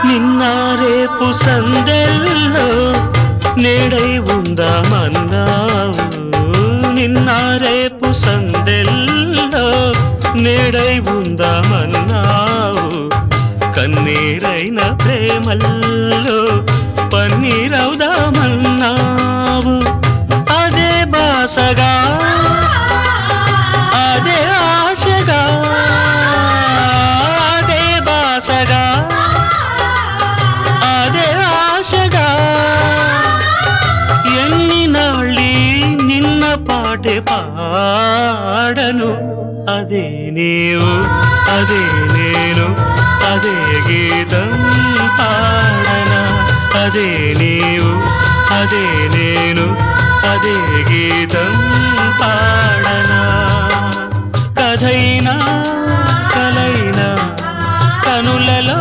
నిన్న రేపు సందెల్లో నేడై ఉందామన్నావు నిన్న రేపు సందెల్లో నేడై ఉందామన్నావు కన్నీరైన ప్రేమల్లో పన్నీరవుదామన్నావు అదే బాసగా అదే ఆశగా అదే బాసగా అదే ఆశగా ఎన్ని నాళ్ళీ నిన్న పాటే పాడను అదే నీవు అదే నేను అదే గీతం పాడనా అదే నీవు అదే నేను అదే గీతం పాడనా కథైనా కలైనా కనులలో